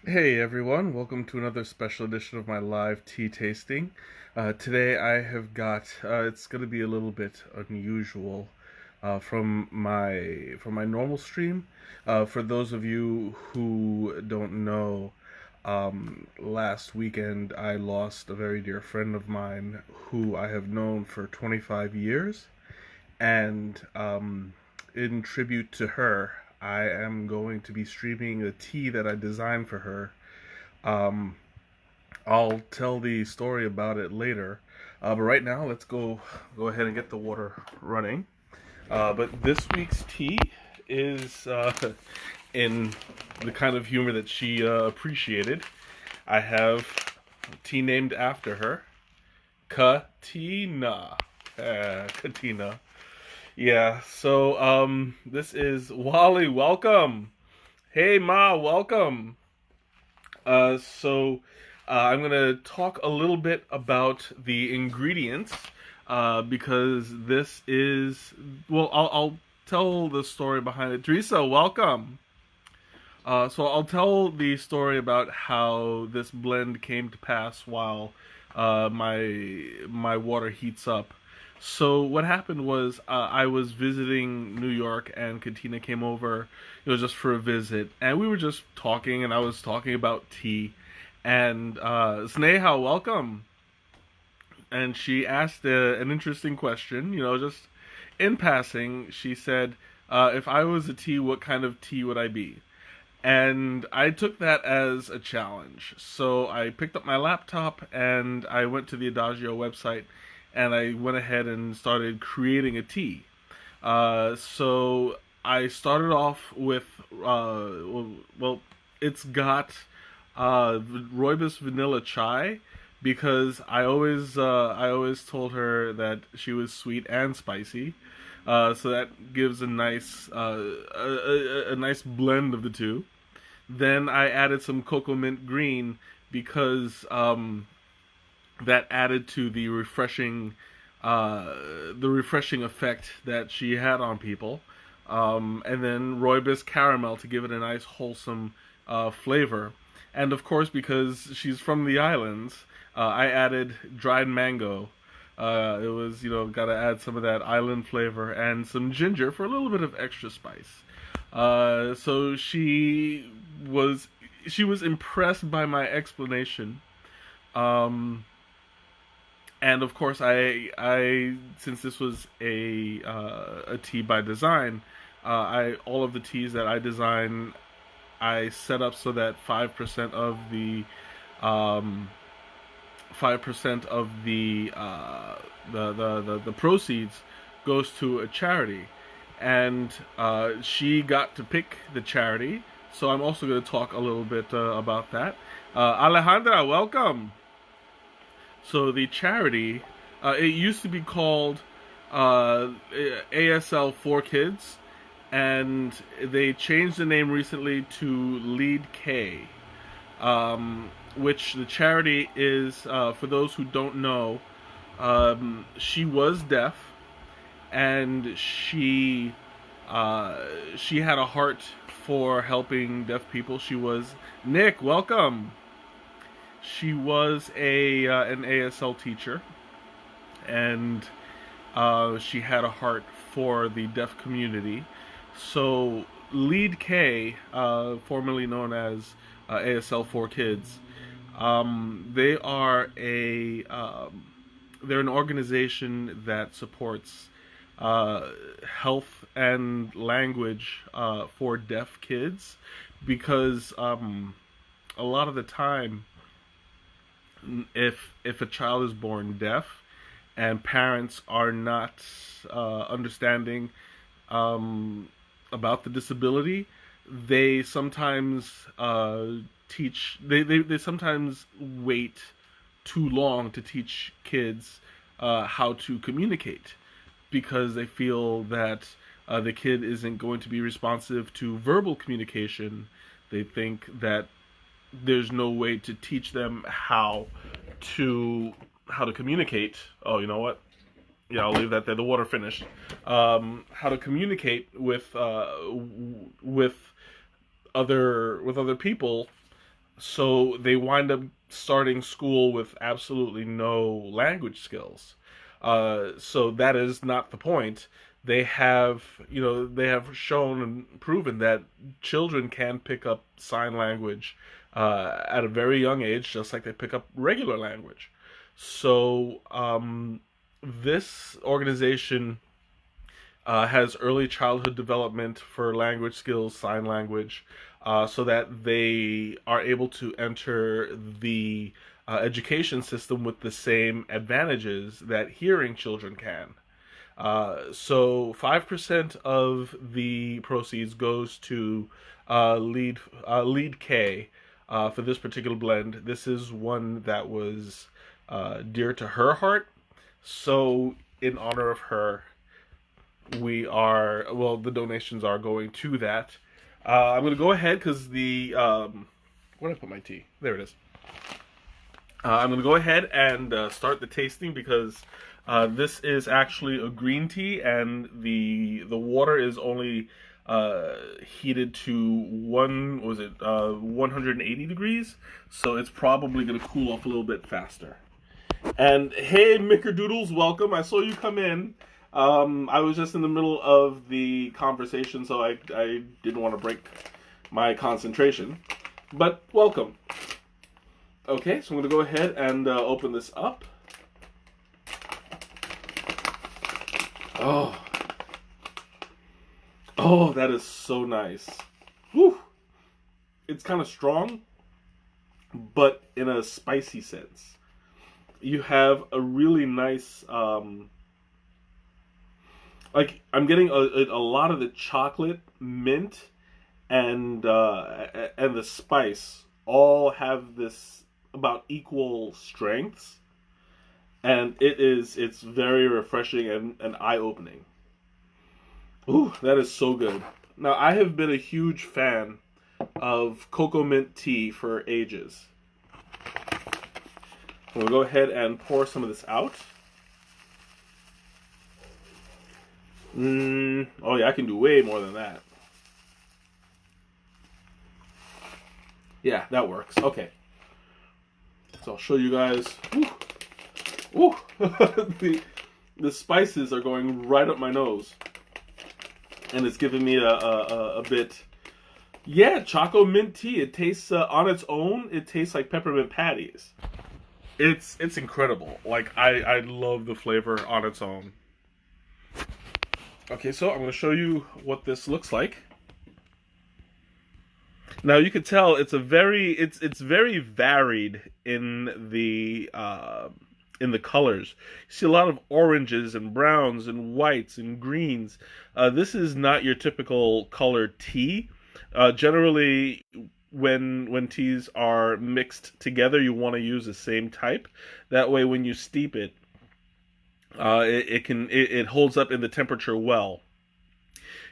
Hey everyone, welcome to another special edition of my live tea tasting. Today I have got, it's going to be a little bit unusual from my normal stream. For those of you who don't know, last weekend I lost a very dear friend of mine who I have known for 25 years, and in tribute to her, I am going to be streaming a tea that I designed for her. um, I'll tell the story about it later. But right now, let's go ahead and get the water running. But this week's tea is in the kind of humor that she appreciated. I have tea named after her, Katina. Katina. Yeah. So this is Wally. Welcome. Hey Ma, welcome. I'm gonna talk a little bit about the ingredients because this is I'll tell the story behind it. Teresa, welcome. So I'll tell the story about how this blend came to pass while my water heats up. So what happened was I was visiting New York and Katina came over, just for a visit, and we were just talking, and I was talking about tea, and Sneha, welcome, and she asked an interesting question, just in passing. She said, "If I was a tea, what kind of tea would I be?" And I took that as a challenge. So I picked up my laptop and I went to the Adagio website and I went ahead and started creating a tea. So I started off with, well, it's got rooibos vanilla chai because I always told her that she was sweet and spicy. So that gives a nice blend of the two. Then I added some cocoa mint green because that added to the refreshing effect that she had on people. And then rooibos caramel to give it a nice wholesome flavor. And of course, because she's from the islands, I added dried mango. It was, got to add some of that island flavor and some ginger for a little bit of extra spice. So she was impressed by my explanation. Um, and of course, I since this was a tea by design, I all of the teas that I design, I set up so that 5% of the um, 5% of the proceeds goes to a charity, and she got to pick the charity. So I'm also going to talk a little bit about that. Alejandra, welcome. So the charity, it used to be called ASL for Kids, and they changed the name recently to Lead K, which the charity is, for those who don't know, she was deaf, and she had a heart for helping deaf people. She was Nick. Welcome. She was a an ASL teacher, and she had a heart for the deaf community. So Lead K, formerly known as ASL for Kids, they are they're an organization that supports health and language for deaf kids because a lot of the time, if a child is born deaf and parents are not understanding um, about the disability, they sometimes they sometimes wait too long to teach kids how to communicate because they feel that the kid isn't going to be responsive to verbal communication. They think that there's no way to teach them to how to communicate. Oh, you know what? Yeah, I'll leave that there. The water finished. How to communicate with other people. So they wind up starting school with absolutely no language skills. So that is not the point. They have, they have shown and proven that children can pick up sign language at a very young age, just like they pick up regular language. So this organization has early childhood development for language skills, sign language, so that they are able to enter the education system with the same advantages that hearing children can. So 5% of the proceeds goes to Lead K for this particular blend. This is one that was dear to her heart. So in honor of her, the donations are going to that. I'm going to go ahead because where did I put my tea? There it is. I'm going to go ahead and start the tasting because this is actually a green tea, and the water is only heated to 180 degrees, so it's probably going to cool off a little bit faster. And hey, Mickerdoodles, welcome. I saw you come in. I was just in the middle of the conversation, so I didn't want to break my concentration. But welcome. Okay, so I'm going to go ahead and open this up. Oh. Oh, that is so nice. Whew. It's kind of strong, but in a spicy sense. You have a really nice, like, I'm getting a lot of the chocolate, mint, and the spice all have this about equal strengths, and it's very refreshing and eye-opening. Ooh, that is so good. Now, I have been a huge fan of cocoa mint tea for ages. We'll go ahead and pour some of this out. Oh yeah, I can do way more than that. Yeah, that works. Okay. So I'll show you guys. Ooh. the spices are going right up my nose. And it's giving me a bit... Yeah, choco mint tea. It tastes, on its own, it tastes like peppermint patties. It's incredible. Like, I love the flavor on its own. Okay, so I'm going to show you what this looks like. Now you can tell it's very varied in the colors. You see a lot of oranges and browns and whites and greens. This is not your typical colored tea. Generally, when teas are mixed together, you want to use the same type. That way, when you steep it, it holds up in the temperature well.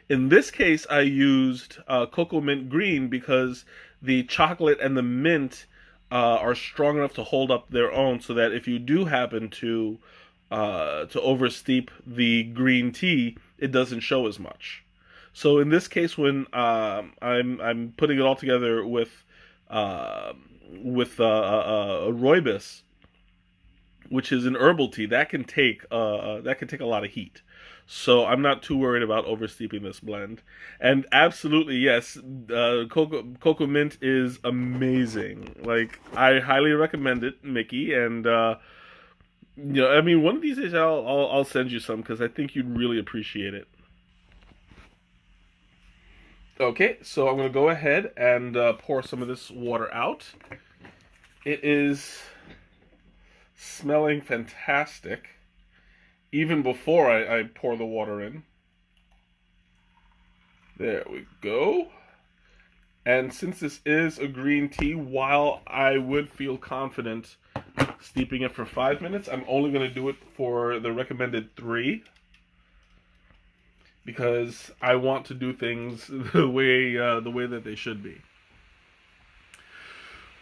In this case, I used cocoa mint green because the chocolate and the mint are strong enough to hold up their own, so that if you do happen to oversteep the green tea, it doesn't show as much. So in this case, when I'm putting it all together with rooibos, which is an herbal tea, that can take a lot of heat. So I'm not too worried about oversteeping this blend. And absolutely, yes, cocoa mint is amazing. Like, I highly recommend it, Mickey. And I mean, one of these days I'll send you some because I think you'd really appreciate it. Okay, so I'm going to go ahead and pour some of this water out. It is smelling fantastic, even before I pour the water in. There we go. And since this is a green tea, while I would feel confident steeping it for 5 minutes, I'm only going to do it for the recommended 3. Because I want to do things the way that they should be.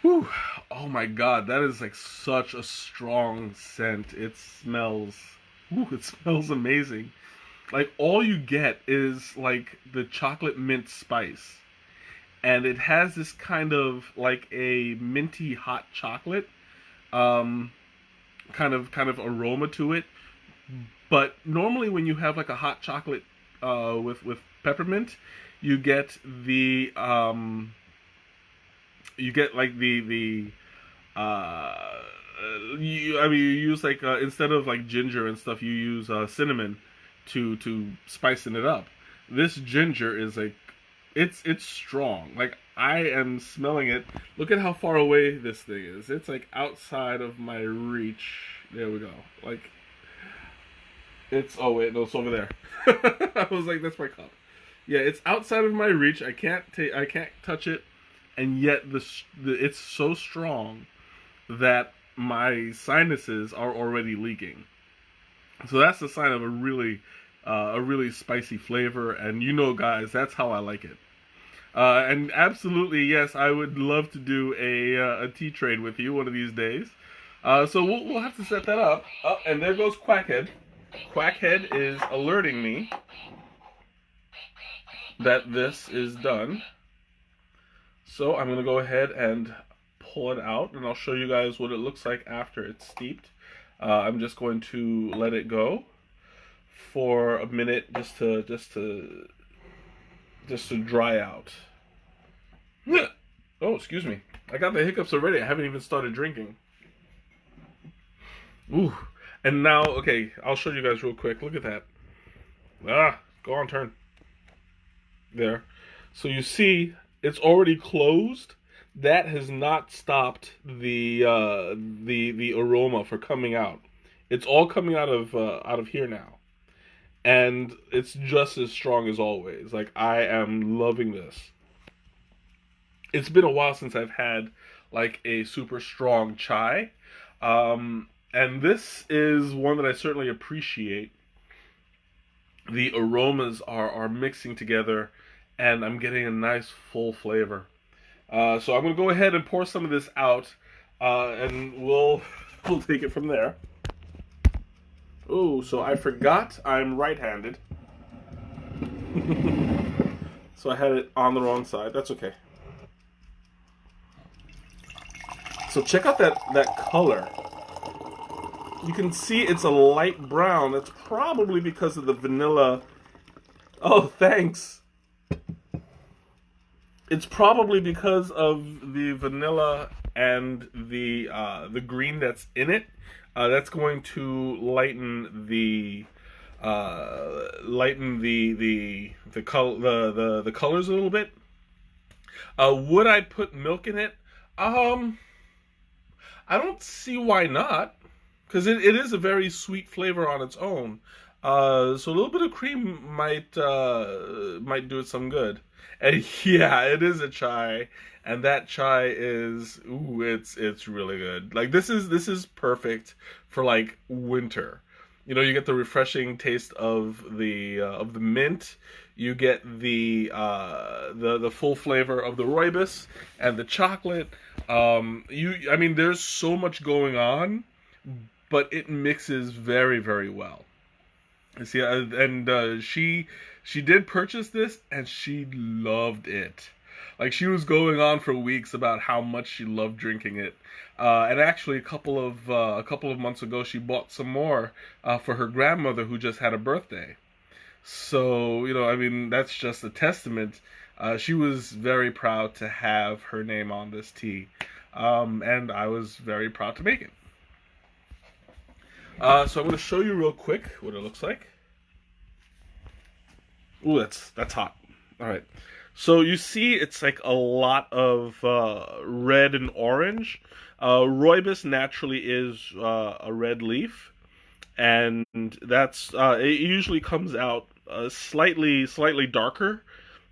Whew. Oh my god, that is like such a strong scent. It smells amazing. Like, all you get is like the chocolate mint spice. and it has this kind of like a minty hot chocolate um, kind of aroma to it. But normally, when you have like a hot chocolate with peppermint, you get the you get like the I mean, you use like instead of like ginger and stuff, you use cinnamon to spicing it up. This ginger is like it's strong. Like I am smelling it. Look at how far away this thing is. It's like outside of my reach. There we go. Like it's oh wait, no, it's over there. I was like, that's my cup. Yeah, it's outside of my reach. I can't touch it, and yet it's so strong that my sinuses are already leaking. So that's the sign of a really spicy flavor. And you know, guys, that's how I like it. And absolutely, yes, I would love to do a tea trade with you one of these days. So we'll have to set that up. Oh, and there goes Quackhead. Quackhead is alerting me that this is done. So I'm going to go ahead and pull it out, and I'll show you guys what it looks like after it's steeped. I'm just going to let it go for a minute just to dry out. Oh, excuse me. I got the hiccups already. I haven't even started drinking. Ooh. And now, okay, I'll show you guys real quick. Look at that. Go on, turn. There. So you see, it's already closed. That has not stopped the aroma for coming out. It's all coming out of here now, and it's just as strong as always. Like I am loving this. It's been a while since I've had like a super strong chai, and this is one that I certainly appreciate. The aromas are mixing together, and I'm getting a nice full flavor. So I'm going to go ahead and pour some of this out, and we'll take it from there. Oh, so I forgot I'm right-handed. So I had it on the wrong side. That's okay. So check out that color. You can see it's a light brown. That's probably because of the vanilla. Oh, thanks. It's probably because of the vanilla and the green that's in it. That's going to lighten the colors a little bit. Would I put milk in it? I don't see why not, because it is a very sweet flavor on its own. So a little bit of cream might do it some good. And yeah, it is a chai, and that chai is it's really good. Like this is perfect for like winter. You know, you get the refreshing taste of the mint. You get the full flavor of the rooibos and the chocolate. I mean, there's so much going on, but it mixes very, very well. See, and she did purchase this, and she loved it. Like she was going on for weeks about how much she loved drinking it. And actually, a couple of months ago, she bought some more for her grandmother who just had a birthday. So you know, I mean, that's just a testament. She was very proud to have her name on this tea, and I was very proud to make it. So I'm going to show you real quick what it looks like. Ooh, that's hot. All right. So you see it's like a lot of red and orange. Rooibos naturally is a red leaf, and that's it usually comes out slightly darker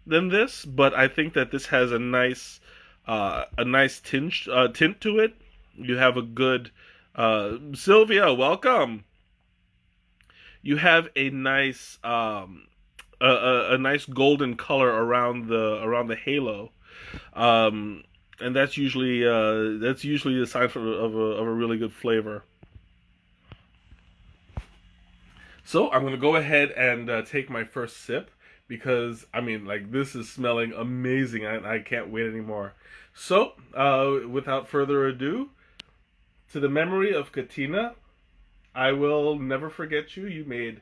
than this, but I think that this has a nice tint to it. You have a good Sylvia, welcome. You have a nice a nice golden color around the halo, and that's usually the sign of a really good flavor. So I'm going to go ahead and take my first sip because I mean, like, this is smelling amazing. I can't wait anymore. So, without further ado, to the memory of Katina, I will never forget you. You made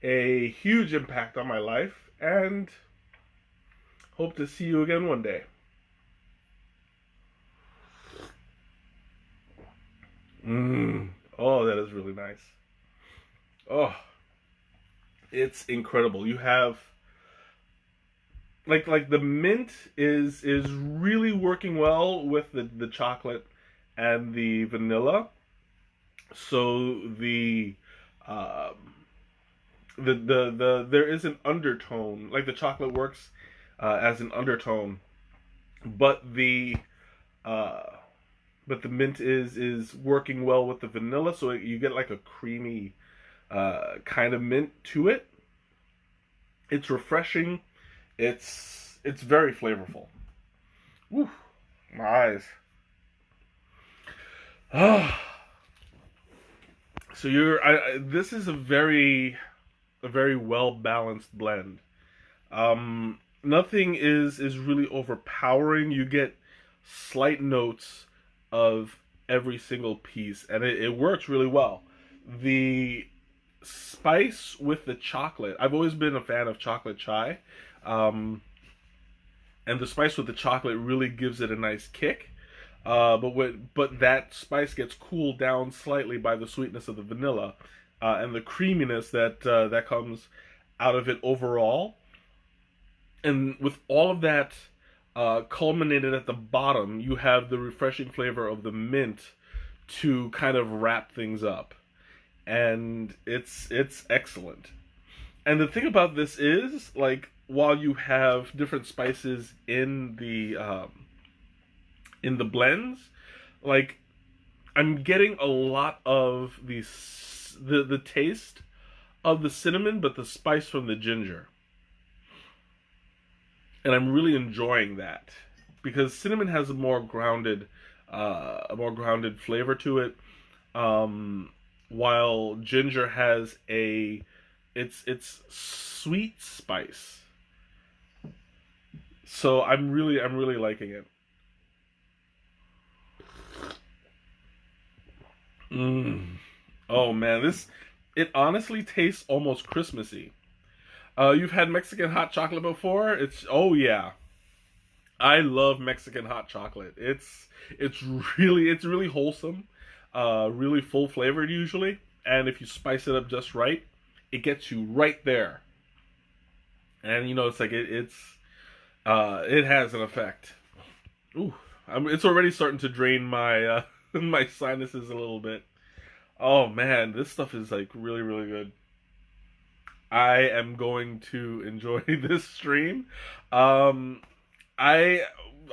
a huge impact on my life, and hope to see you again one day. Oh, that is really nice. Oh, it's incredible. You have like the mint is really working well with the chocolate and the vanilla. So um there is an undertone, like the chocolate works as an undertone, but uh the mint is working well with the vanilla, so you get like a creamy kind of mint to it. It's refreshing. It's very flavorful. Woo, my eyes. Ah, so this is a very well balanced blend. Nothing is really overpowering. You get slight notes of every single piece, and it works really well. The spice with the chocolate. I've always been a fan of chocolate chai, um, and the spice with the chocolate really gives it a nice kick. But that spice gets cooled down slightly by the sweetness of the vanilla, and the creaminess that comes out of it overall. And with all of that culminated at the bottom, you have the refreshing flavor of the mint to kind of wrap things up, and it's excellent. And the thing about this is, like, while you have different spices in the blends, like, I'm getting a lot of the taste of the cinnamon, but the spice from the ginger, and I'm really enjoying that because cinnamon has a more grounded flavor to it, while ginger has it's sweet spice. So I'm really liking it. Mm. Oh man, it honestly tastes almost Christmassy. You've had Mexican hot chocolate before? Oh yeah, I love Mexican hot chocolate. It's it's really wholesome, really full flavored usually, and if you spice it up just right, it gets you right there. And you know, it's like it has an effect. Ooh, it's already starting to drain my my sinuses a little bit. Oh man, this stuff is like really good. I am going to enjoy this stream. Um, I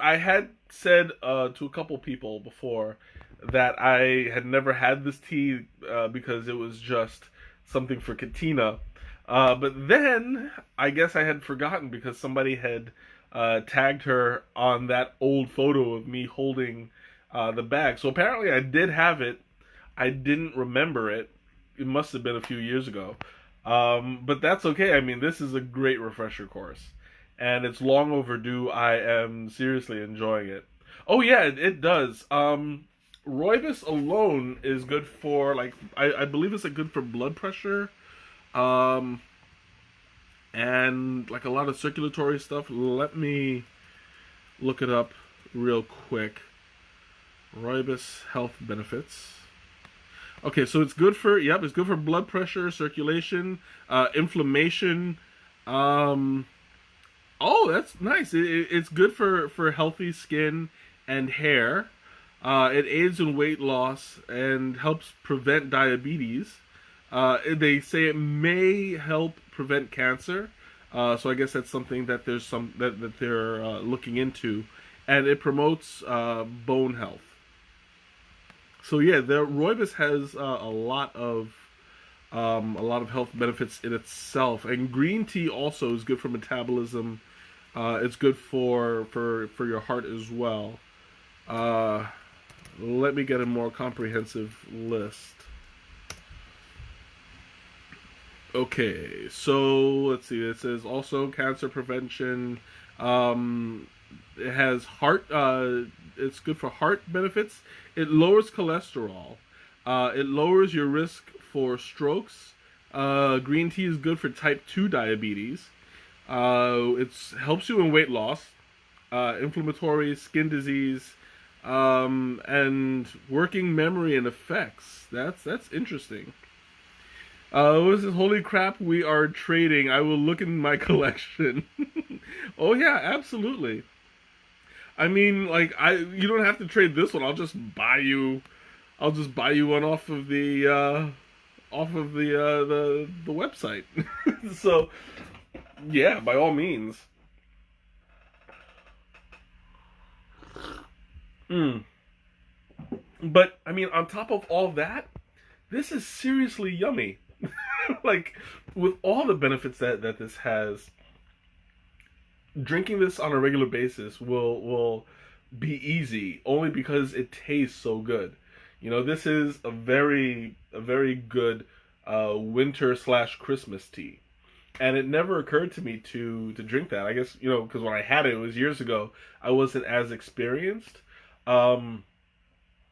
I had said to a couple people before that I had never had this tea because it was just something for Katina. But then I guess I had forgotten because somebody had tagged her on that old photo of me holding the bag. So apparently I did have it. I didn't remember it. It must have been a few years ago. But that's okay. I mean, this is a great refresher course, and it's long overdue. I am seriously enjoying it. Oh yeah, it does. Rooibos alone is good for, like, I believe it's like good for blood pressure, um, and like a lot of circulatory stuff. Let me look it up real quick. Rooibos health benefits. Okay, so it's good for, yep, it's good for blood pressure, circulation, inflammation. Um, oh, that's nice. It's good for healthy skin and hair. It aids in weight loss and helps prevent diabetes. They say it may help prevent cancer. So I guess that's something that that they're looking into, and it promotes bone health. So yeah, the rooibos has a lot of health benefits in itself, and green tea also is good for metabolism. It's good for your heart as well. Uh, Let me get a more comprehensive list. Okay, so let's see. It says also cancer prevention. Um, it has heart. It's good for heart benefits. It lowers cholesterol. It lowers your risk for strokes. Green tea is good for type 2 diabetes. It helps you in weight loss, inflammatory skin disease, and working memory and effects. That's interesting. What is this? Holy crap, we are trading. I will look in my collection. Oh yeah, absolutely. I mean, like you don't have to trade this one. I'll just buy you one off of the website. So yeah, by all means. Mm. But I mean, on top of all that, this is seriously yummy. Like with all the benefits that this has, drinking this on a regular basis will be easy only because it tastes so good. You know, this is a very good winter slash Christmas tea, and it never occurred to me to drink that. I guess because when I had it, it was years ago. I wasn't as experienced, um,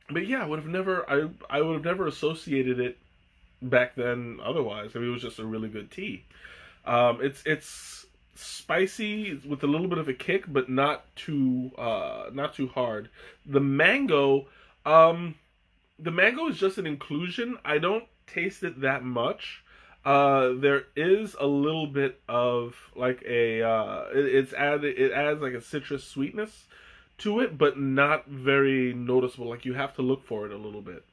but yeah, I would have never associated it back then. Otherwise, I mean, it was just a really good tea. It's spicy with a little bit of a kick, but not too hard. The mango, um, the mango is just an inclusion. I don't taste it that much. There is a little bit of like it adds like a citrus sweetness to it, but not very noticeable. Like you have to look for it a little bit.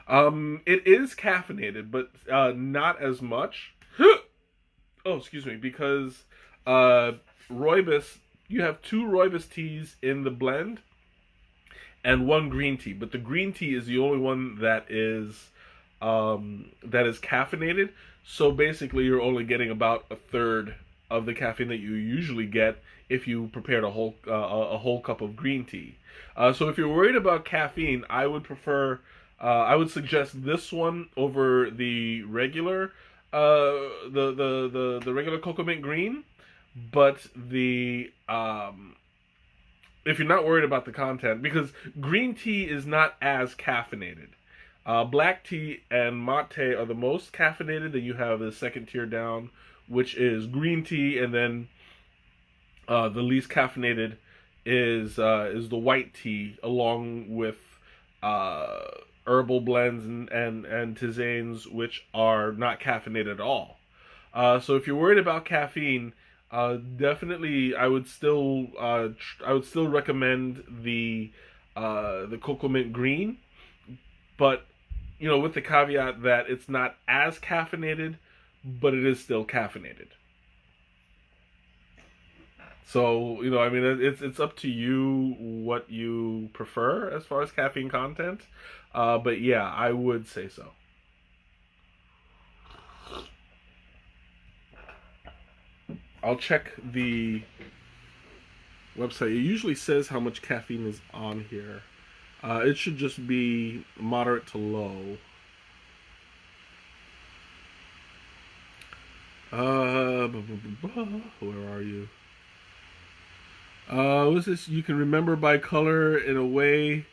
It is caffeinated, but not as much. Oh, excuse me, because uh, rooibos. You have two rooibos teas in the blend and one green tea, but the green tea is the only one that is caffeinated. So basically, you're only getting about a third of the caffeine that you usually get if you prepared a whole cup of green tea. So if you're worried about caffeine, I would suggest this one over the regular the regular cocoa mint green. But the if you're not worried about the content, because green tea is not as caffeinated. Black tea and mate are the most caffeinated. Then you have the second tier down, which is green tea, and then the least caffeinated is the white tea, along with uh, herbal blends and tisanes, which are not caffeinated at all. So if you're worried about caffeine, definitely I would still recommend the cocoa mint green, but with the caveat that it's not as caffeinated, but it is still caffeinated. So I mean, it's up to you what you prefer as far as caffeine content. But yeah, I would say so. I'll check the website. It usually says how much caffeine is on here. It should just be moderate to low. Where are you? What's this? You can remember by color in a way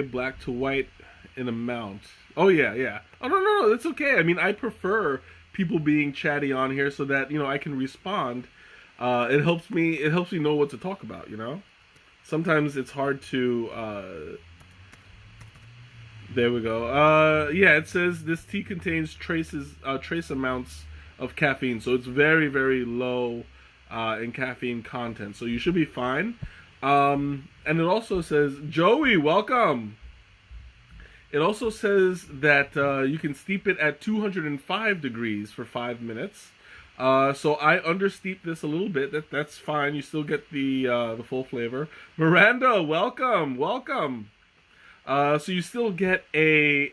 black to white in amount. Oh yeah, yeah. Oh no, that's okay. I mean, I prefer people being chatty on here so that I can respond. It helps me know what to talk about. Sometimes it's hard to. There we go. Yeah, it says this tea contains trace amounts of caffeine, so it's very very low in caffeine content. So you should be fine. And it also says, Joey, welcome. It also says that you can steep it at 205 degrees for 5 minutes. So I understeep this a little bit. That's fine. You still get the full flavor. Miranda, welcome, welcome. So you still get the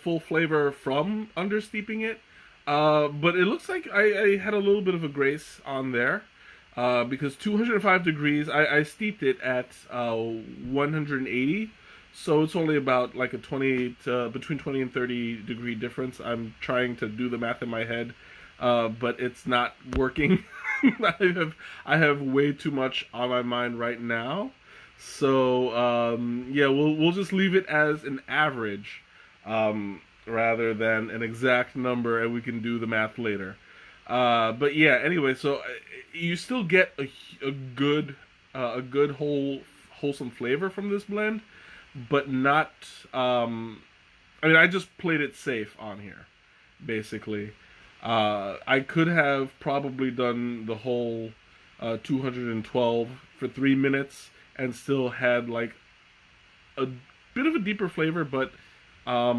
full flavor from understeeping it. But it looks like I had a little bit of a grace on there. Because 205 degrees, I steeped it at 180. So it's only about like a 20 to between 20 and 30 degree difference. I'm trying to do the math in my head, but it's not working. I have I have way too much on my mind right now. So yeah, we'll just leave it as an average rather than an exact number, and we can do the math later. But yeah, anyway, so you still get a good wholesome flavor from this blend, but not. I mean, I just played it safe on here, basically. I could have probably done the whole 212 for 3 minutes and still had like a bit of a deeper flavor, but I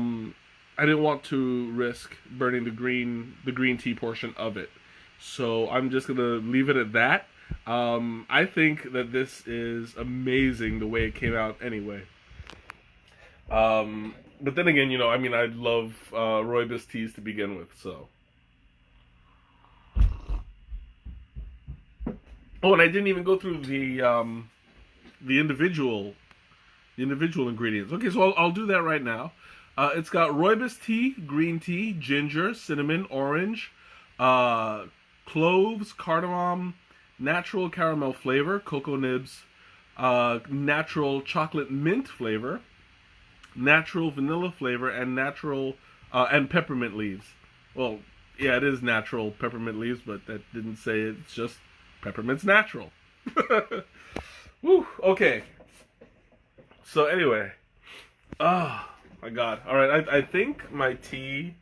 didn't want to risk burning the green tea portion of it. So I'm just gonna leave it at that. I think that this is amazing the way it came out anyway. But then again, I mean, I love rooibos teas to begin with, so. Oh, and I didn't even go through the individual ingredients. Okay, so I'll do that right now. It's got rooibos tea, green tea, ginger, cinnamon, orange, cloves, cardamom, natural caramel flavor, cocoa nibs, natural chocolate mint flavor, natural vanilla flavor, and natural and peppermint leaves. Well, yeah, it is natural peppermint leaves, but that didn't say it's just peppermint's natural. Woo, okay. So anyway, oh my god. All right, I think my tea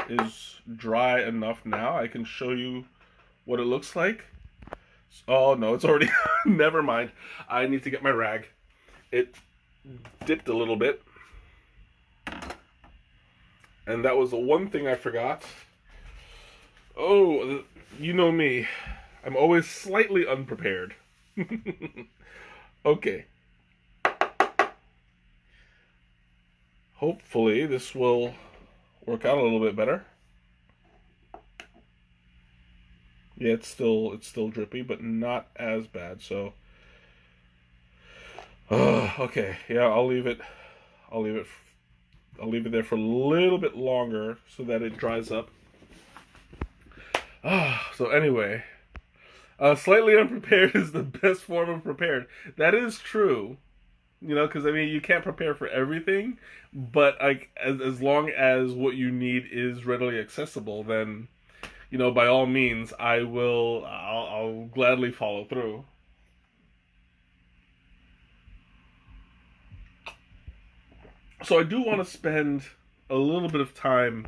is dry enough now. I can show you what it looks like. Oh no, it's already. Never mind. I need to get my rag. It dipped a little bit, and that was the one thing I forgot. Oh, you know me. I'm always slightly unprepared. Okay. Hopefully this will work out a little bit better. Yeah, it's still drippy, but not as bad. So, okay, yeah, I'll leave it there for a little bit longer so that it dries up. So anyway, slightly unprepared is the best form of prepared. That is true. Because I mean, you can't prepare for everything, but like as long as what you need is readily accessible, then by all means, I'll gladly follow through. So I do want to spend a little bit of time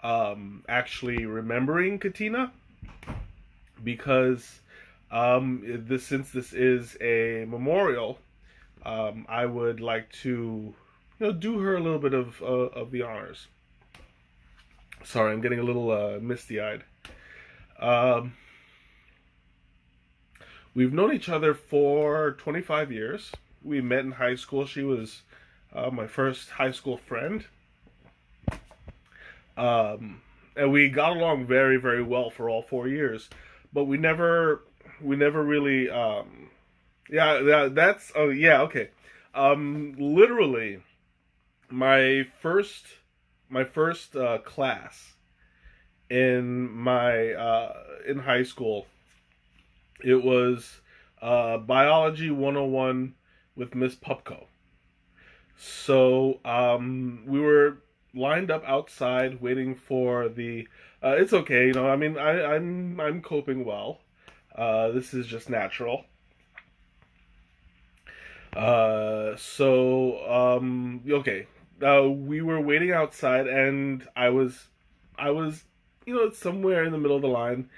actually remembering Katina, because since this is a memorial. I would like to, do her a little bit of the honors. Sorry, I'm getting a little misty-eyed. We've known each other for 25 years. We met in high school. She was my first high school friend. And we got along very, very well for all 4 years. But we never really yeah, that's oh yeah, okay. Literally, my first class in high school, it was biology 101 with Miss Pupko. So we were lined up outside waiting for the. It's okay, I mean, I'm coping well. This is just natural. Okay. We were waiting outside, and I was, somewhere in the middle of the line,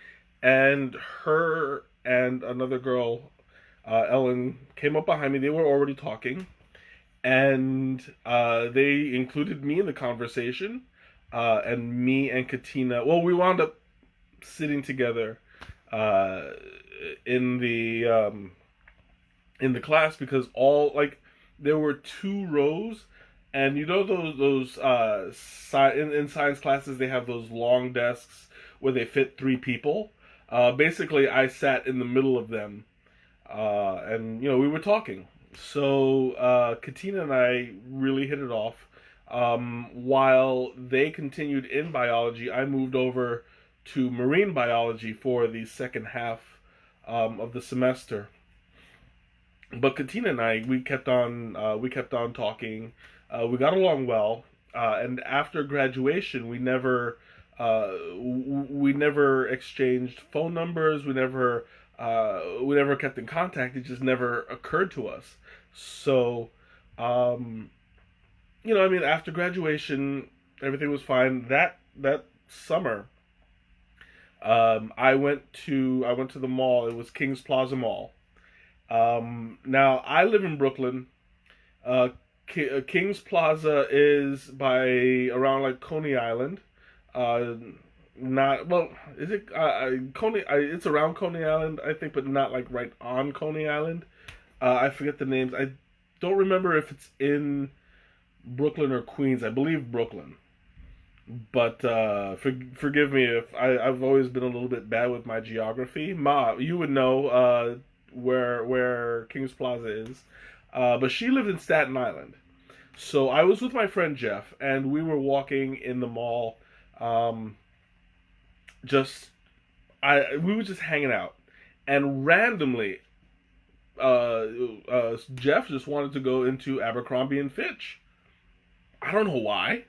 and her and another girl, Ellen, came up behind me. They were already talking, and they included me in the conversation, and me and Katina. Well, we wound up sitting together, in the class, because there were 2 rows, and those in science classes they have those long desks where they fit 3 people. Basically, I sat in the middle of them, and we were talking, So Katina and I really hit it off. While they continued in biology, I moved over to marine biology for the second half of the semester. But Katina and I, we kept on talking. We got along well, and after graduation, we never exchanged phone numbers. We never kept in contact. It just never occurred to us. So, um, I mean, after graduation, everything was fine. That summer, I went to the mall. It was Kings Plaza Mall. Now I live in Brooklyn. Uh, Kings Plaza is by around like Coney Island. Uh, not well. Is it Coney? It's around Coney Island, I think, but not like right on Coney Island. I forget the names. I don't remember if it's in Brooklyn or Queens. I believe Brooklyn. But forgive me if I've always been a little bit bad with my geography. Ma, you would know where Kings Plaza is. But she lived in Staten Island. So I was with my friend Jeff, and we were walking in the mall. Um, just we were just hanging out, and randomly, Jeff just wanted to go into Abercrombie and Fitch. I don't know why.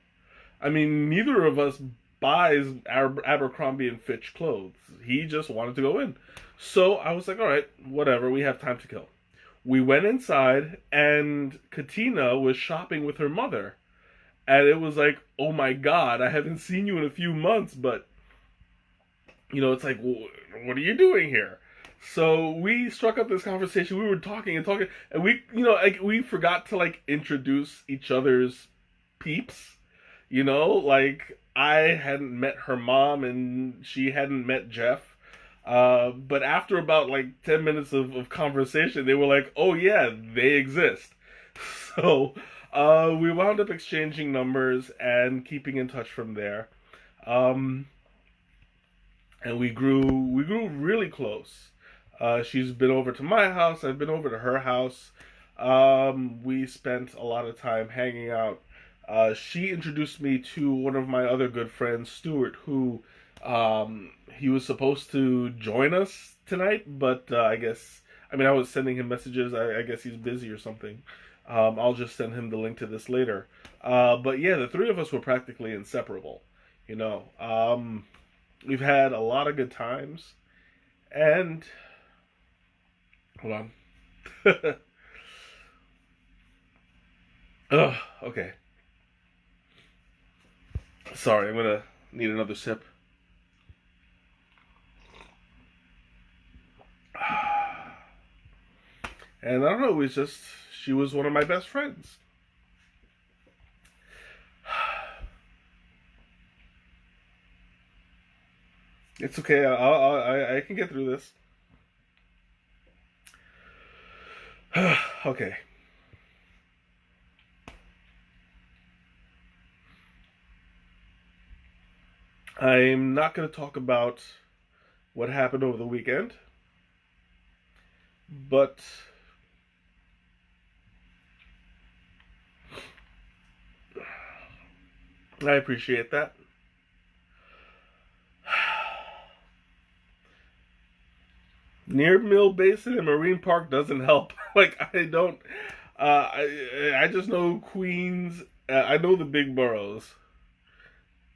I mean, neither of us buys Abercrombie and Fitch clothes. He just wanted to go in. So I was like, all right, whatever, we have time to kill. We went inside, and Katina was shopping with her mother. And it was like, oh my god, I haven't seen you in a few months, but, it's like, what are you doing here? So we struck up this conversation. We were talking and talking, and like we forgot to like introduce each other's peeps. Like I hadn't met her mom and she hadn't met Jeff. But after about like 10 minutes of conversation, they were like, oh yeah, they exist. So we wound up exchanging numbers and keeping in touch from there. Um, and we grew really close. She's been over to my house. I've been over to her house. We spent a lot of time hanging out. She introduced me to one of my other good friends, Stuart, who he was supposed to join us tonight, but I mean, I was sending him messages. I guess he's busy or something. I'll just send him the link to this later. But yeah, the three of us were practically inseparable. You know, we've had a lot of good times, and hold on. Ugh, okay. Sorry, I'm gonna need another sip. And I don't know, it was just, she was one of my best friends. It's okay, I can get through this. Okay. I'm not going to talk about what happened over the weekend, but I appreciate that. Near Mill Basin and Marine Park doesn't help. Like I don't, I just know Queens. I know the big boroughs.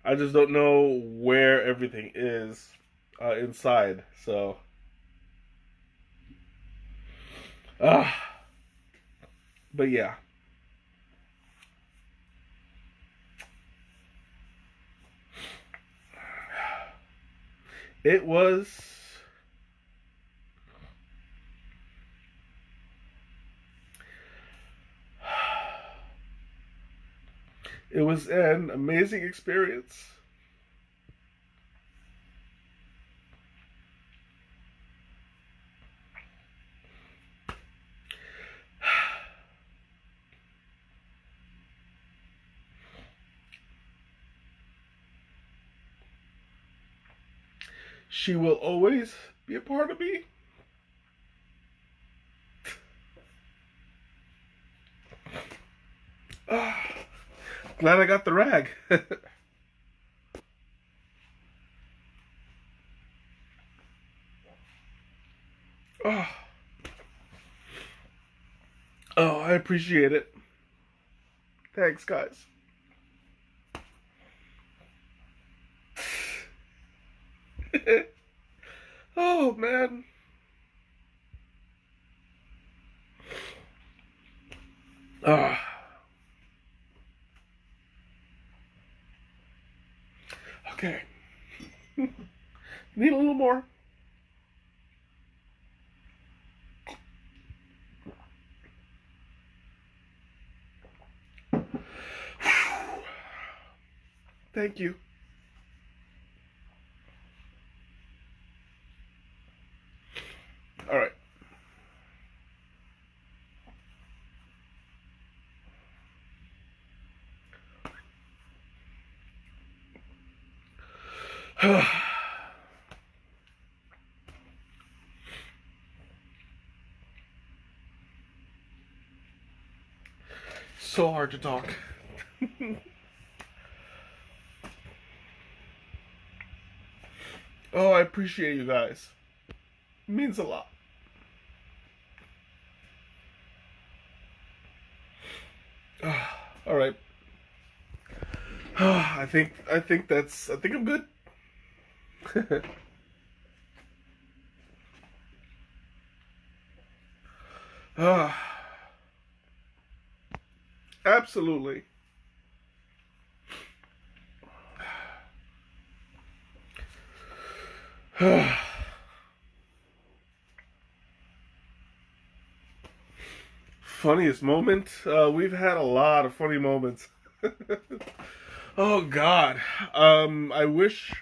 I just don't know where everything is inside. So, uh, but yeah, it was. It was an amazing experience. She will always be a part of me. Glad I got the rag. Oh. Oh, I appreciate it. Thanks, guys. Oh, man. Oh. Okay. Need a little more. Thank you. All right. So hard to talk. Oh, I appreciate you guys. It means a lot. All right. I think I'm good. Absolutely. Funniest moment? We've had a lot of funny moments. Oh God. I wish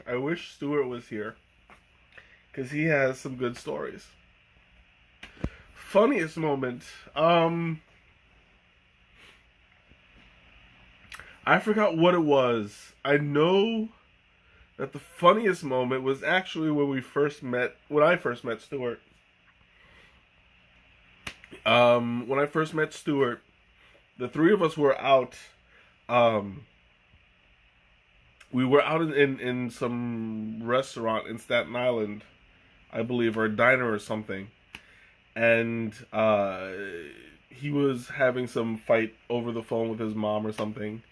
Stuart was here because he has some good stories. Funniest moment. I forgot what it was. I know that the funniest moment was actually when I first met Stuart. When I first met Stuart, the three of us were out. Um, we were out in some restaurant in Staten Island, I believe, or a diner or something, and he was having some fight over the phone with his mom or something.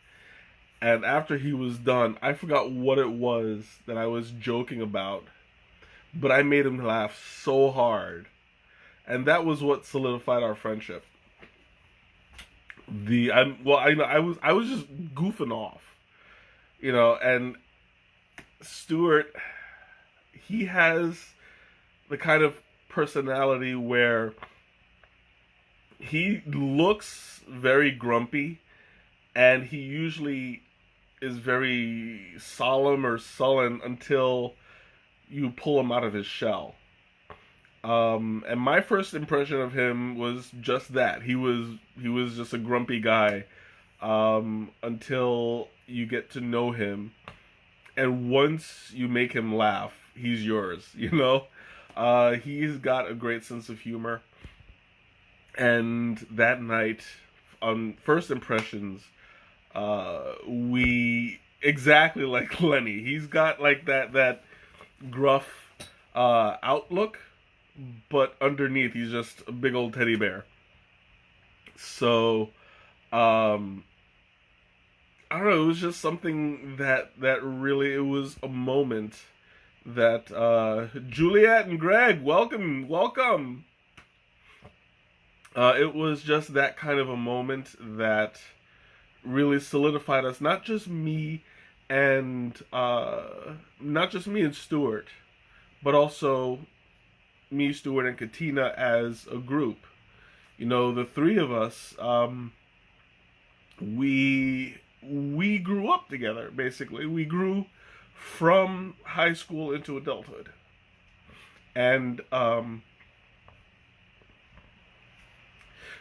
And after he was done, I forgot what it was that I was joking about, but I made him laugh so hard, and that was what solidified our friendship. I was just goofing off, and Stuart, he has the kind of personality where he looks very grumpy, and he usually is very solemn or sullen until you pull him out of his shell. And my first impression of him was just that he was just a grumpy guy, until you get to know him, and once you make him laugh, he's yours. He's got a great sense of humor, and that night, on first impressions, we exactly like Lenny. He's got like that gruff outlook, but underneath he's just a big old teddy bear. So, I don't know. It was just something that really, it was a moment that Juliet and Greg, welcome. It was just that kind of a moment that really solidified us. And not just me and Stuart, but also me, Stuart, and Katina as a group. The three of us, we grew up together. Basically, we grew from high school into adulthood, and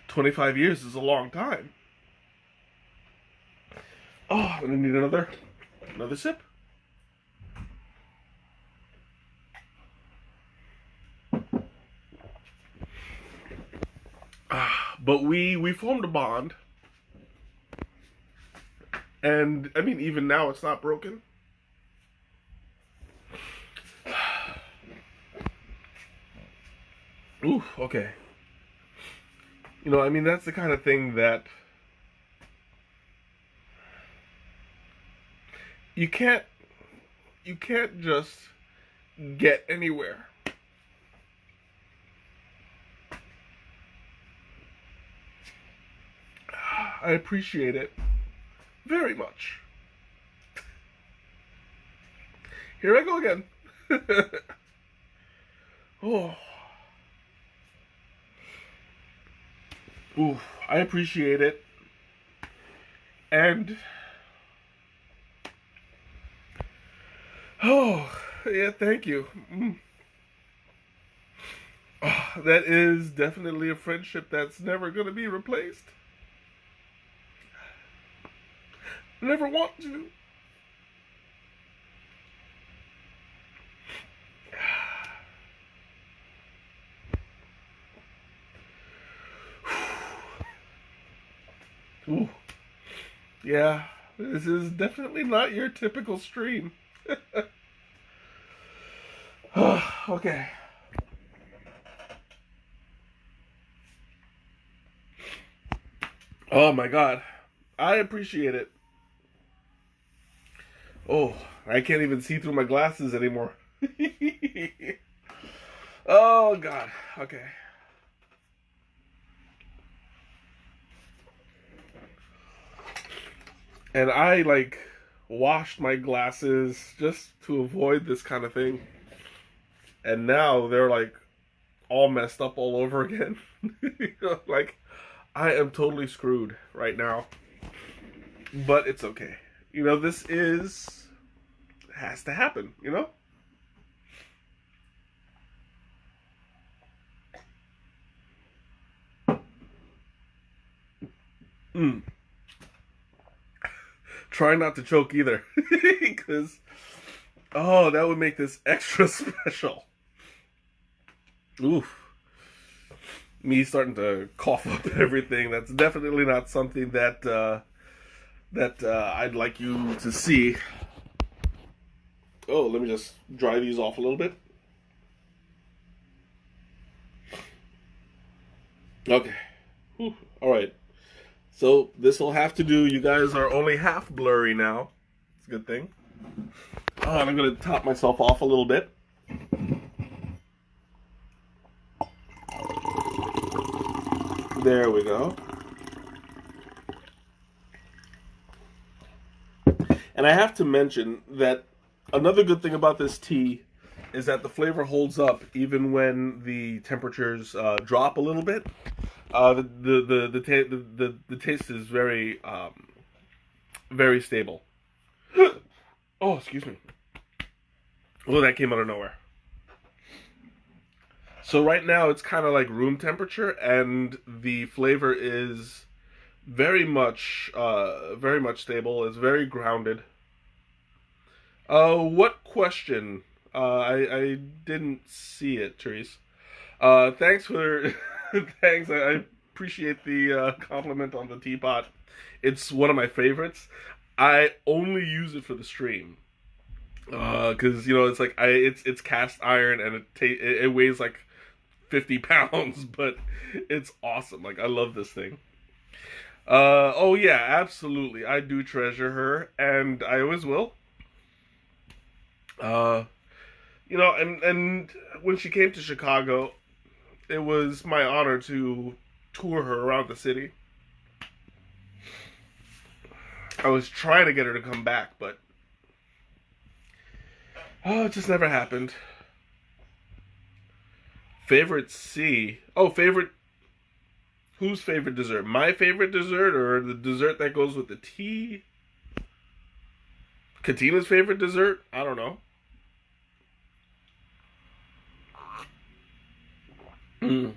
25 years is a long time. Oh, I'm gonna need another sip. But we formed a bond, And I mean, even now it's not broken. Ooh, okay. You know, I mean, that's the kind of thing that you can't just get anywhere. I appreciate it very much. Here I go again. Oh. Ooh, I appreciate it. And oh, yeah, thank you. Oh, that is definitely a friendship that's never going to be replaced. Never want to. Ooh. Yeah, this is definitely not your typical stream. Okay. Oh my god. I appreciate it. Oh, I can't even see through my glasses anymore. Oh god. Okay. And I like washed my glasses just to avoid this kind of thing. And now they're like all messed up all over again. Like I am totally screwed right now. But it's okay. You know, this is has to happen, you know? Mm. Try not to choke either. Because, oh, that would make this extra special. Oof. Me starting to cough up everything. That's definitely not something that I'd like you to see. Oh, let me just dry these off a little bit. Okay. Whew. All right. So this will have to do. You guys are only half blurry now. It's a good thing. Oh, and I'm going to top myself off a little bit. There we go. And I have to mention that another good thing about this tea is that the flavor holds up even when the temperatures drop a little bit. The taste is very very stable. Oh, excuse me. Oh, that came out of nowhere. So right now it's kind of like room temperature, and the flavor is very much stable. It's very grounded. What question? I didn't see it, Therese. Thanks for thanks. I appreciate the compliment on the teapot. It's one of my favorites. I only use it for the stream. Because you know it's cast iron and it weighs like 50 pounds, but it's awesome. Like I love this thing. Oh yeah, absolutely. I do treasure her, and I always will. Uh, you know, and when she came to Chicago, it was my honor to tour her around the city. I was trying to get her to come back, but oh, it just never happened. Favorite C? Oh, favorite. Whose favorite dessert? My favorite dessert, or the dessert that goes with the tea? Katina's favorite dessert? I don't know. Mm.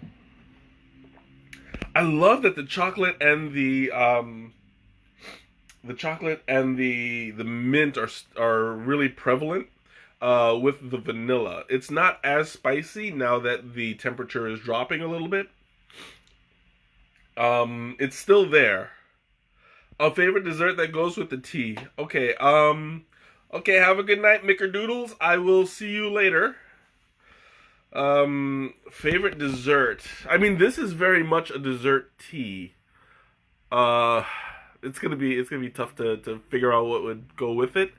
I love that the chocolate and the mint are really prevalent with the vanilla. It's not as spicy now that the temperature is dropping a little bit. It's still there. A favorite dessert that goes with the tea. Okay, okay, have a good night, Mickerdoodles. I will see you later. Favorite dessert. I mean, this is very much a dessert tea. Uh, it's gonna be tough to figure out what would go with it.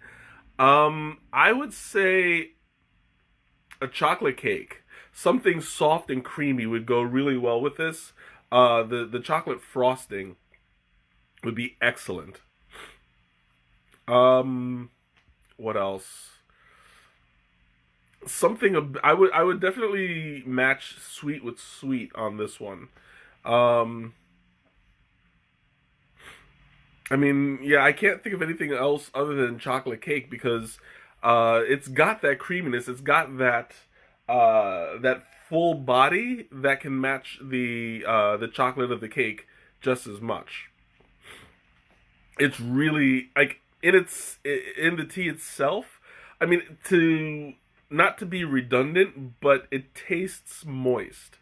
I would say a chocolate cake. Something soft and creamy would go really well with this. The chocolate frosting would be excellent. Um, what else? I would definitely match sweet with sweet on this one. Um, I mean, yeah, I can't think of anything else other than chocolate cake because it's got that creaminess. It's got that full body that can match the chocolate of the cake just as much. It's really like in the tea itself. I mean, to not to be redundant, but it tastes moist,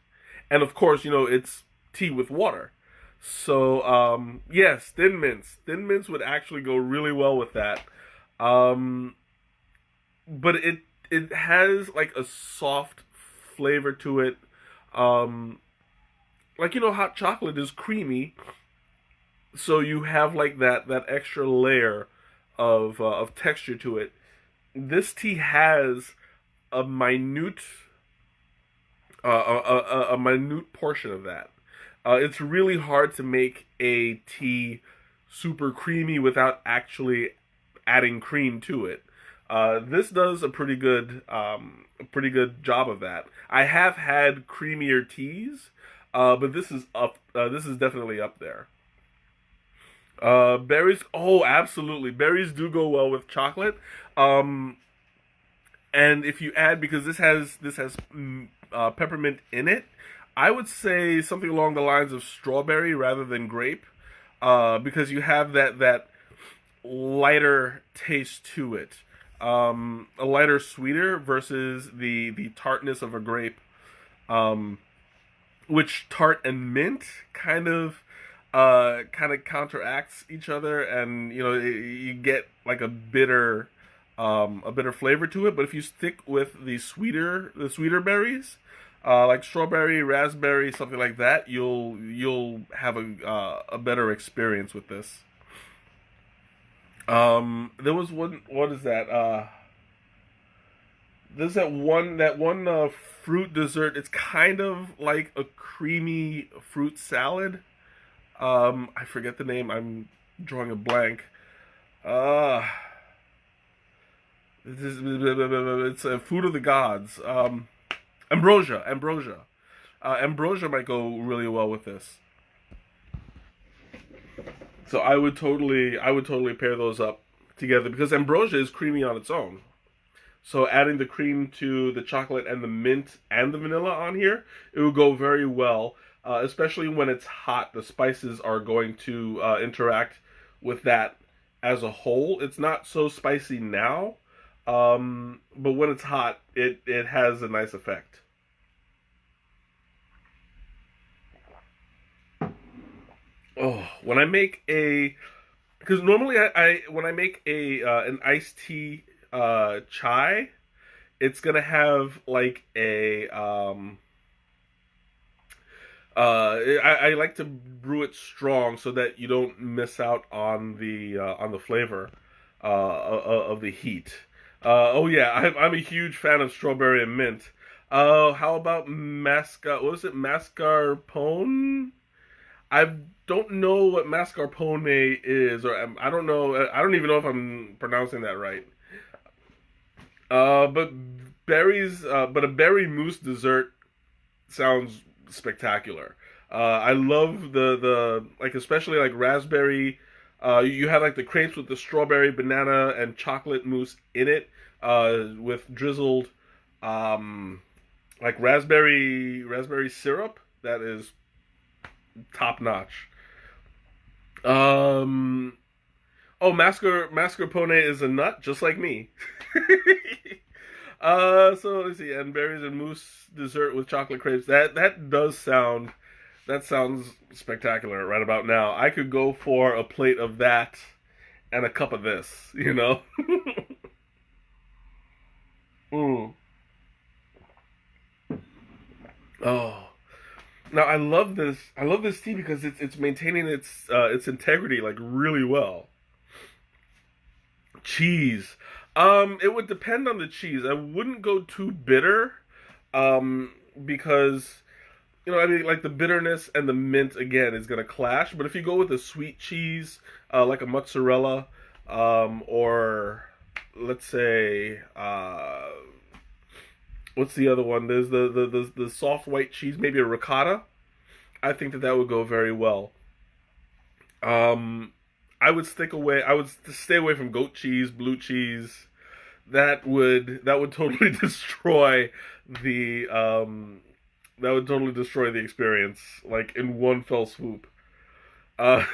and of course, it's tea with water. So yes, thin mints would actually go really well with that. Um, but it has like a soft flavor to it. Um, like hot chocolate is creamy, so you have like that extra layer of texture to it. This tea has a minute a minute portion of that. It's really hard to make a tea super creamy without actually adding cream to it. This does a pretty good job of that. I have had creamier teas, but this is up. This is definitely up there. Berries. Oh, absolutely. Berries do go well with chocolate. Um, and if you add, because this has peppermint in it, I would say something along the lines of strawberry rather than grape, because you have that lighter taste to it, a lighter, sweeter versus the tartness of a grape, um, which tart and mint kind of counteracts each other, and you get like a bitter flavor to it. But if you stick with the sweeter berries, like strawberry, raspberry, something like that, you'll have a better experience with this. There was one. What is that? There's that one fruit dessert. It's kind of like a creamy fruit salad. I forget the name. I'm drawing a blank. Uh, it's a food of the gods. Ambrosia. Ambrosia might go really well with this. So I would totally pair those up together because ambrosia is creamy on its own. So adding the cream to the chocolate and the mint and the vanilla on here, it will go very well. Especially when it's hot, the spices are going to interact with that as a whole. It's not so spicy now, but when it's hot, it has a nice effect. Oh, when I make a because normally I when I make a an iced tea chai, it's gonna have like a I like to brew it strong so that you don't miss out on the flavor of the heat. Oh yeah, I'm a huge fan of strawberry and mint. How about mascar? What was it, mascarpone? I don't know what mascarpone is, or I don't know. I don't even know if I'm pronouncing that right. But but a berry mousse dessert sounds spectacular. I love the like, especially like raspberry. You have like the crepes with the strawberry, banana, and chocolate mousse in it, with drizzled um, like raspberry syrup. That is top notch. Um, oh, mascarpone is a nut, just like me. So let's see, and berries and mousse dessert with chocolate crepes. That does sound That sounds spectacular right about now. I could go for a plate of that and a cup of this, you know? Mm. Oh. Now I love this. I love this tea because it's maintaining its integrity like really well. Cheese. It would depend on the cheese. I wouldn't go too bitter, because I mean, like the bitterness and the mint again is gonna clash. But if you go with a sweet cheese, like a mozzarella, or let's say, what's the other one? There's the soft white cheese, maybe a ricotta. I think that would go very well. Um, I would stick away. I would stay away from goat cheese, blue cheese. That would totally destroy the that would totally destroy the experience, like in one fell swoop. Uh,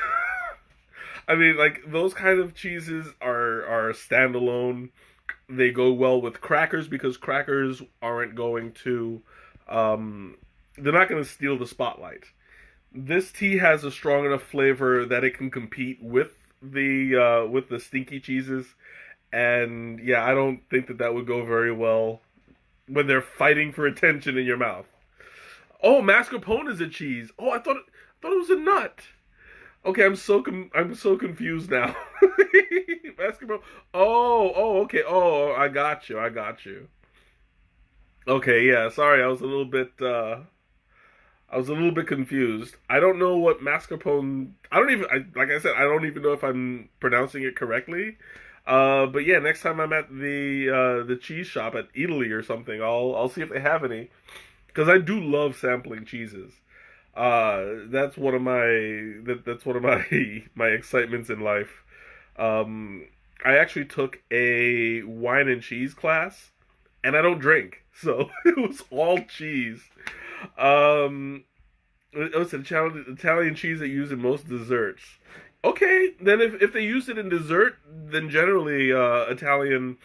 I mean, like those kind of cheeses are standalone. They go well with crackers because crackers aren't going to, um, they're not going to steal the spotlight. This tea has a strong enough flavor that it can compete with the stinky cheeses, and yeah, I don't think that would go very well when they're fighting for attention in your mouth. Oh, mascarpone is a cheese. Oh, I thought it was a nut. Okay, I'm so confused now. Mascarpone. Okay. Oh, I got you. I got you. Okay, yeah. Sorry, I was a little bit confused. I don't know what mascarpone. Like I said, I don't even know if I'm pronouncing it correctly. But yeah, next time I'm at the cheese shop at Italy or something, I'll see if they have any because I do love sampling cheeses. That's one of that's one of my my excitements in life. Um, I actually took a wine and cheese class, and I don't drink, so it was all cheese. Um, it was Italian cheese that used in most desserts. Okay, then if they use it in dessert, then generally Italian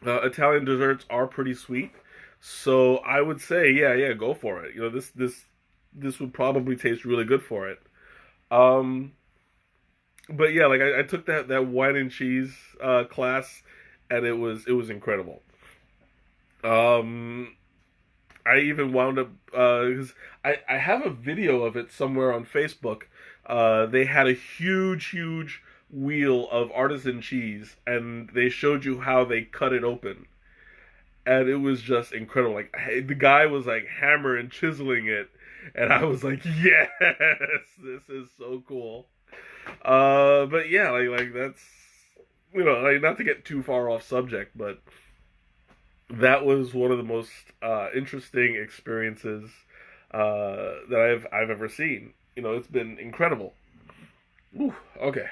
desserts are pretty sweet. So I would say, yeah, go for it. This would probably taste really good for it. Um, but yeah, like I took that wine and cheese class, and it was incredible. Um, I even wound up because I have a video of it somewhere on Facebook. They had a huge wheel of artisan cheese, and they showed you how they cut it open, and it was just incredible. Like the guy was like hammer and chiseling it, and I was like, yes, this is so cool. But yeah, like that's like not to get too far off subject, but that was one of the most interesting experiences that I've ever seen. It's been incredible. Ooh, okay.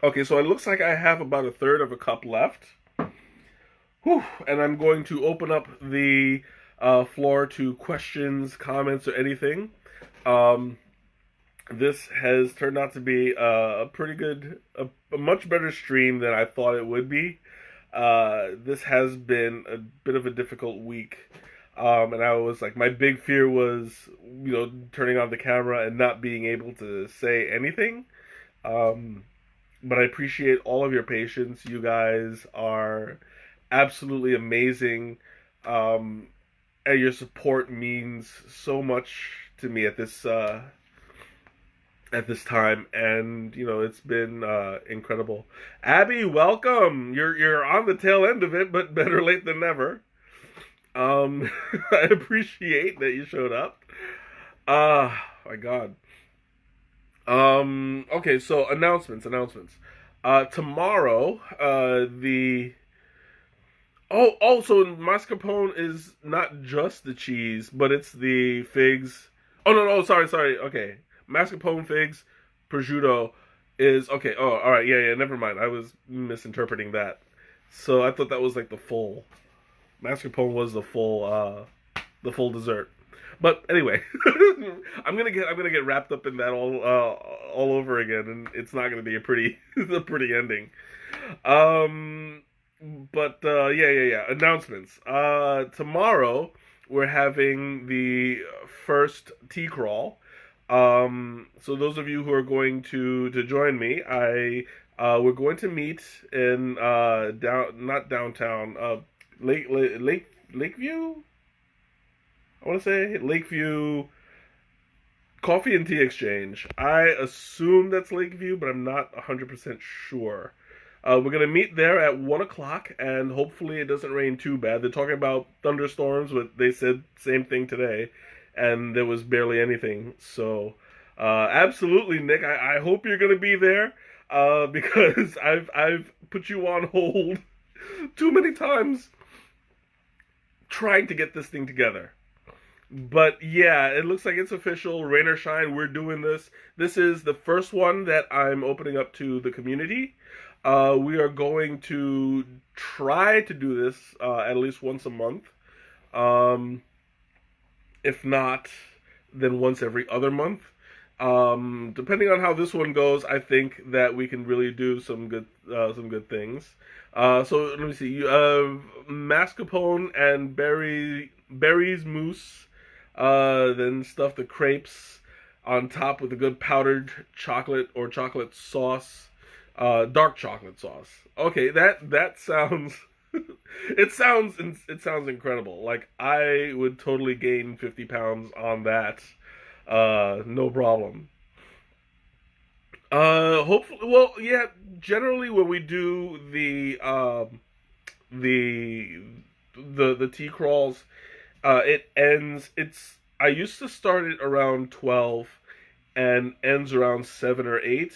Okay, so it looks like I have about a third of a cup left. Whew, and I'm going to open up the floor to questions, comments, or anything. Um, this has turned out to be a pretty good, a much better stream than I thought it would be. This has been a bit of a difficult week. And I was like, my big fear was, turning on the camera and not being able to say anything. Um, but I appreciate all of your patience. You guys are absolutely amazing. Um, and your support means so much to me at this time, and it's been incredible. Abby, welcome. You're on the tail end of it, but better late than never. I appreciate that you showed up. My God. Okay, so announcements. Tomorrow, the so mascarpone is not just the cheese, but it's the figs. Oh no, sorry. Okay, mascarpone, figs, prosciutto is okay. Oh, all right, yeah. Never mind. I was misinterpreting that. So I thought that was like the full mascarpone was the full dessert. But anyway, I'm gonna get wrapped up in that all over again, and it's not gonna be a pretty a pretty ending. Um, But yeah. Announcements. Tomorrow we're having the first tea crawl. So those of you who are going to join me, I we're going to meet in not downtown, Lakeview. I want to say Lakeview Coffee and Tea Exchange. I assume that's Lakeview, but I'm not 100% sure. We're gonna meet there at 1 o'clock, and hopefully it doesn't rain too bad. They're talking about thunderstorms, but they said same thing today, and there was barely anything. So, absolutely, Nick. I hope you're gonna be there, because I've put you on hold too many times trying to get this thing together. But yeah, it looks like it's official. Rain or shine, we're doing this. This is the first one that I'm opening up to the community. We are going to try to do this at least once a month. Um, if not, then once every other month. Depending on how this one goes, I think that we can really do some good things. So let me see. Mascarpone and berries mousse. Then stuff the crepes on top with a good powdered chocolate or chocolate sauce, dark chocolate sauce. Okay, that sounds it sounds incredible. Like I would totally gain 50 pounds on that, no problem. Hopefully, well, yeah. Generally, when we do the the tea crawls, it ends. It's I used to start it around 12 and ends around 7 or 8.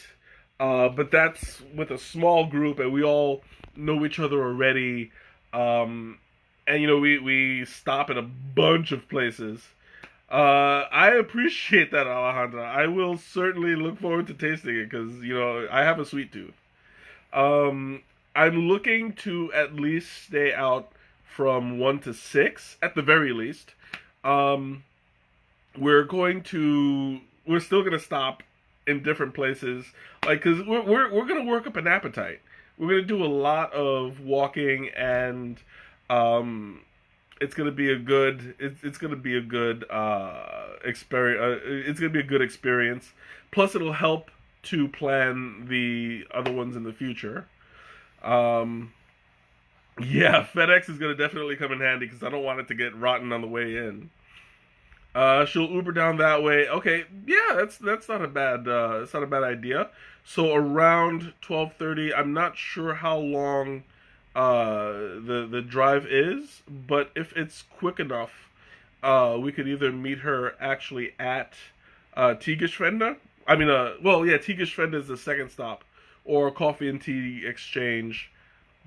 But that's with a small group, and we all know each other already. And we stop at a bunch of places. I appreciate that, Alejandra. I will certainly look forward to tasting it because I have a sweet tooth. Um, I'm looking to at least stay out from 1 to 6 at the very least. Um, we're still gonna stop in different places, like because we're gonna work up an appetite. We're gonna do a lot of walking, and um, it's gonna be a good experience. It's gonna be a good experience. Plus, it'll help to plan the other ones in the future. Um, yeah, FedEx is gonna definitely come in handy because I don't want it to get rotten on the way in. She'll Uber down that way. Okay, yeah, that's not a bad it's not a bad idea. So around 12:30, I'm not sure how long the drive is, but if it's quick enough, we could either meet her actually at Tigerschwende. I mean, well, yeah, Tigerschwende is the second stop, or Coffee and Tea Exchange,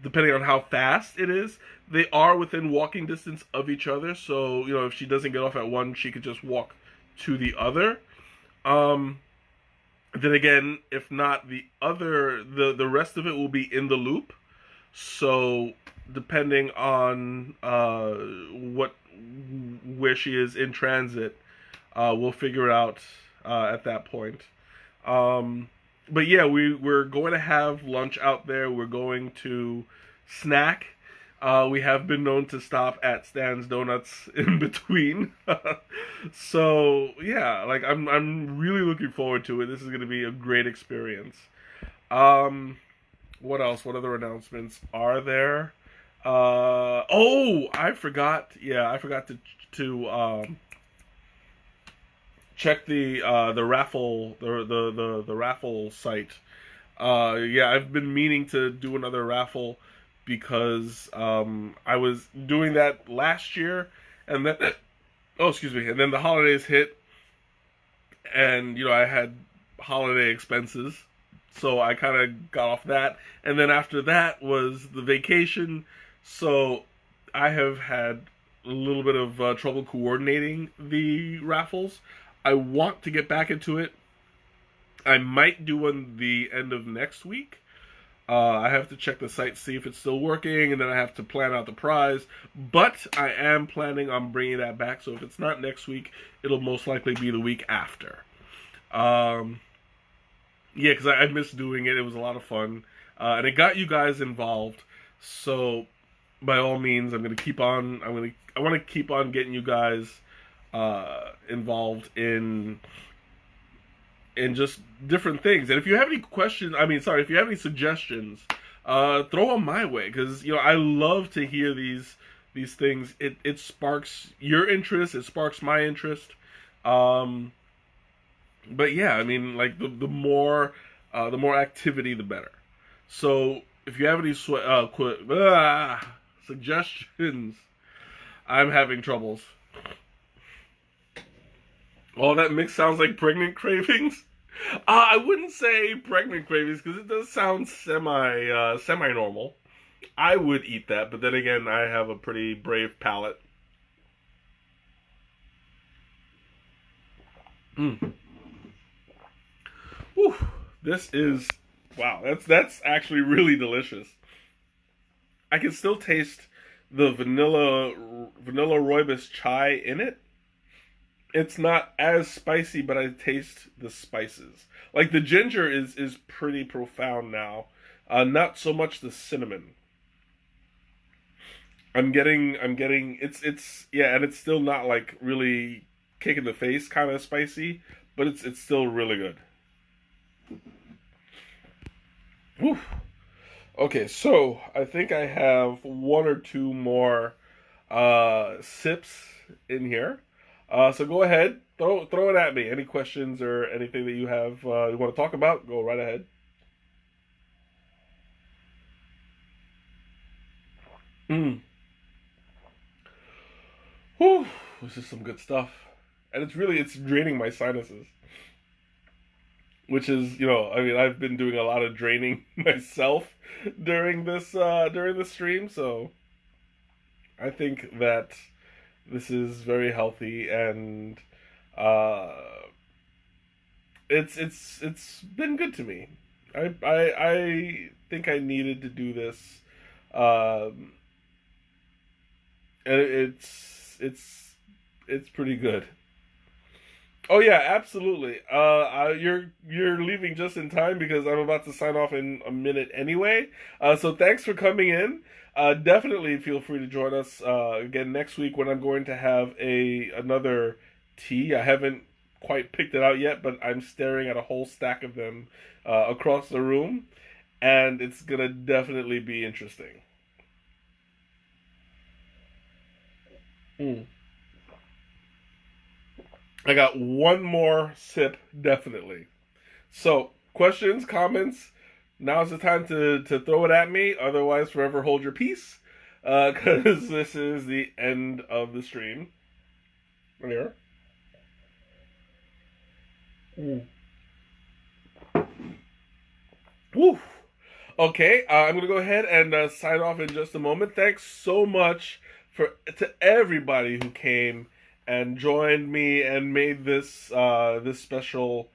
depending on how fast it is. They are within walking distance of each other, so if she doesn't get off at one, she could just walk to the other. Um, then again, if not, the rest of it will be in the loop. So depending on what where she is in transit, we'll figure it out at that point. Um, but yeah, we're going to have lunch out there. We're going to snack. We have been known to stop at Stan's Donuts in between. So yeah, like I'm really looking forward to it. This is going to be a great experience. Um, what else? What other announcements are there? Oh, I forgot. Yeah, I forgot to check the raffle the raffle site. Yeah, I've been meaning to do another raffle because I was doing that last year, and then oh, excuse me, and then the holidays hit, and I had holiday expenses, so I kind of got off that, and then after that was the vacation, so I have had a little bit of trouble coordinating the raffles. I want to get back into it. I might do one the end of next week. I have to check the site, see if it's still working, and then I have to plan out the prize. But I am planning on bringing that back, so if it's not next week, it'll most likely be the week after. Um, yeah, because I missed doing it. It was a lot of fun. And it got you guys involved. So by all means, I'm gonna keep on. I want to keep on getting you guys involved in just different things. And if you have any questions, if you have any suggestions, throw them my way because I love to hear these things. It sparks your interest. It sparks my interest. Um, but yeah, I mean, like the more activity, the better. So if you have any suggestions, I'm having troubles. All that mix sounds like pregnant cravings. I wouldn't say pregnant cravings because it does sound semi normal. I would eat that, but then again, I have a pretty brave palate. Mm. Whew. This is wow. That's actually really delicious. I can still taste the vanilla rooibos chai in it. It's not as spicy, but I taste the spices. Like the ginger is pretty profound now. Not so much the cinnamon. I'm getting it's yeah, and it's still not like really kick in the face kind of spicy, but it's still really good. Whew. Okay, so I think I have one or two more sips in here. So go ahead, throw it at me. Any questions or anything that you have you want to talk about? Go right ahead. Mm. Whew, this is some good stuff, and it's draining my sinuses, which is I've been doing a lot of draining myself during this stream, so I think that this is very healthy and uh, it's been good to me. I think I needed to do this, um, and it's pretty good. Oh yeah, absolutely. You're leaving just in time because I'm about to sign off in a minute anyway. So thanks for coming in. Definitely feel free to join us again next week when I'm going to have a another tea. I haven't quite picked it out yet, but I'm staring at a whole stack of them across the room, and it's gonna definitely be interesting. Mm. I got one more sip, definitely. So, questions, comments? Now's the time to throw it at me. Otherwise, forever hold your peace, because this is the end of the stream. Here. Mm. Woo. Okay, I'm gonna go ahead and sign off in just a moment. Thanks so much for to everybody who came and joined me and made this special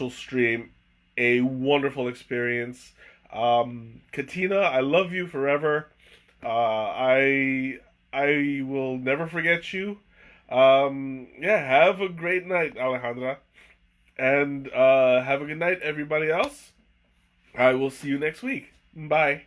stream a wonderful experience. Katina, I love you forever. I will never forget you. Yeah, have a great night, Alejandra, and have a good night, everybody else. I will see you next week. Bye.